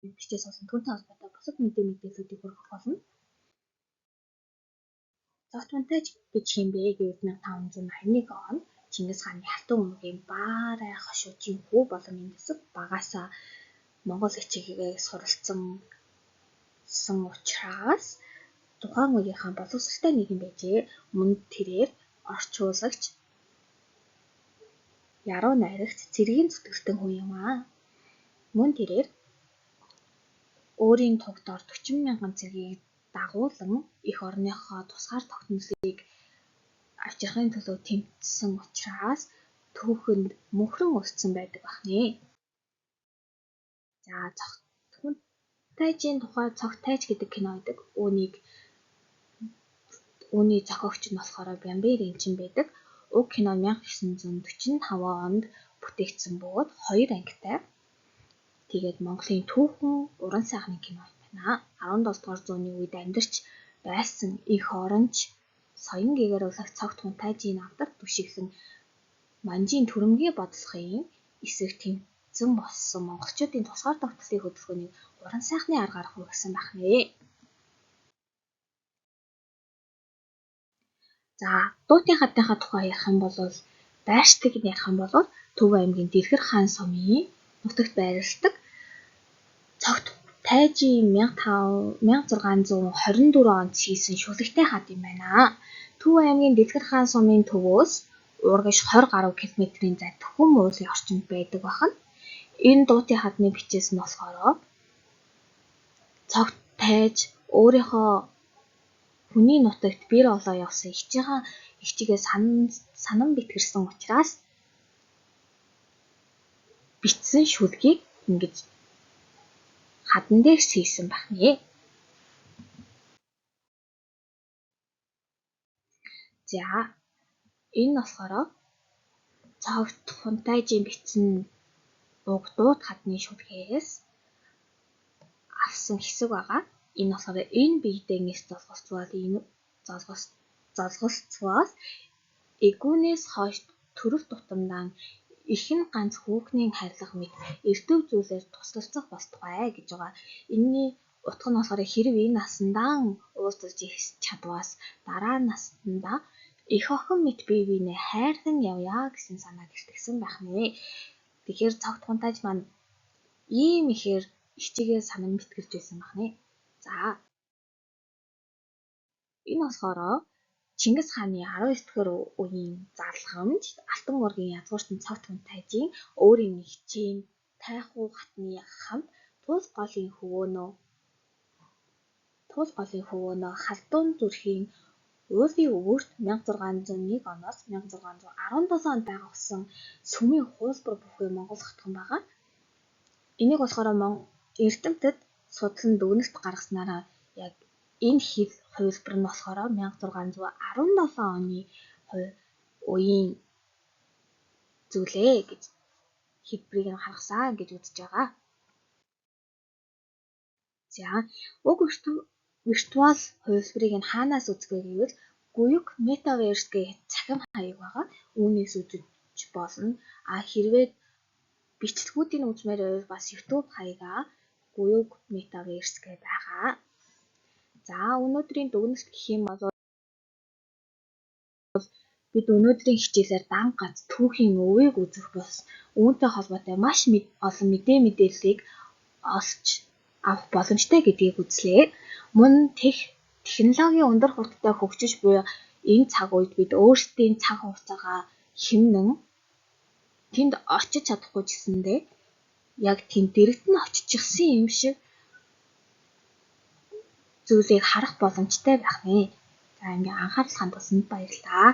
бичээс болсон түүнтэй холбоотой бусад мэдээллүүдийг хүргэх болно. Цогт монтаж гэж юм бэ гэвэл 1581 онд Чингис хааны Хатан өмгийн Баарай хошуучийн хүү болон эндээс багаасаа Монгол эцэггээ суралцсан учраас тухайн үеийнхаа боловсралтай нийгэм байжээ. Мөн тэрээр орчуулагч яруу найрагч цэргийн зүтгэлтэн хүн юм аа. Мөн тэрээр өөрийн тогтоор 40,000 цэргийг дагуулan эх орныхоо тусгаар тогтнолыг авчрахын төлөө тэмцсэн учраас түүхэнд мөнхрөн өссөн байдаг бахнэ. За цогт монтажийн тухай Цогт тайж гэдэг кино байдаг. Үүний зохиогч нь болохоор Бямбер Эмчин байдаг. Уг кино 1945 онд бүтээгдсэн бөгөөд 2 ангитай. Тэгээд Монголын түүхэн уран сайхны кино байна. 17 дугаар зууны үед амьдарч байсан эх оронч соён гэгэрүүлэх Цогт монтажийн авдар түшиглэн манжийн төрөмгийн бодлогын эсрэг тэмцэн болсон монголчуудын тусгаар тогтнолын хөдөлгөөнийг уран сайхны аргаар хүргэсэн байна. За дуутын хатныхаа тухай ярих юм бол байрштаг ярих юм бол Төв аймгийн Дэлгэр хаан сумын нутагт байрладаг. Цогт тайжийн 1624 онд хийсэн шүлэгтэй хад юм байна. Төв аймгийн Дэлгэр хаан сумын төвөөс урагш 20 гаруй км-ийн зай Төхөн уулын орчинд байдаг бахан. Энэ дуутын хадны бичээс нь болохоор Цогт тайж өөрийнхөө хүний нутагт бэр олоо явсан эгчигээ санан битгэрсэн учраас бичсэн шүлгийг ингэж хадан дээр хийсэн байна. За энэ болохоор Цогт монтажийн бичсэн уг дуут хадны шүлгээс авсан хэсэг байгаа. Энэ болохоор энэ биедэнгээс золгосцвоос эгүүнээс хойш төрөх тутамдаа ихэн ганц хүүхний харилга мэт эрдэв зүйлээр туслалцах болтугай гэж байгаа. Энэний утга нь болохоор хэрв энэ насандаа уулзаж их чадваас дараа насандаа их охин мэт бие биенээ хайрлан явъя гэсэн санааг илтгэсэн байх нэ. Тэгэхээр Цогт монтаж маань ийм ихээр эгчигээ санан битгэрж байсан байх нэ. За энэ болохоор Чингис хааны 19-р үеийн залхамж Алтан уургийн язгууртан Цогт монтажийн өөрийн хичээн тайхуу хатны хамт туул голын хөвөөнөө халдуун зүрхийн уулын өвөрт 1601 оноос 1617 онд байгуулсан сүмийн хуулбар бүхий Монгол хотхон байгаа. Энийг болохоор Эрдэмтэд судлан дүгнэлт гаргаснараа яг энэ хувилбар нь болохоор 1617 оны үеийн зүйлээ гэж хэлбэрийг нь харгасан гэж үзэж байгаа. За уг виртуал хувилбарыг нь хаанаас үзэх вэ гэвэл Гуюк Metaverse гэх цахим хаяг байгаа. Үүнээс үзэж болно. Хэрвээ бичлэгүүдийг үзмээр байвал бас YouTube хаягаа Гуюк Metaverse гэх байгаа. За өнөөдрийн дүгнэлт гэх юм бол бид өнөөдрийн хичээлээр дан гац түүхийн өвийг үзэх бос үүнтэй холбоотой маш олон мэдээллийг олж авах боломжтой гэдгийг үзлээ. Мөн технологийн өндөр хурдтай хөгжиж буй энэ цаг үед бид өөрсдийн цаг хугацаагаа хэмнэн тэнд очиж чадахгүй гэсэндээ яг тэнд дэрэгдэн очичихсан юм шиг зүйлийг харах боломжтой байх нэ. За ингээ анхаарал хандуулсанд баярлалаа.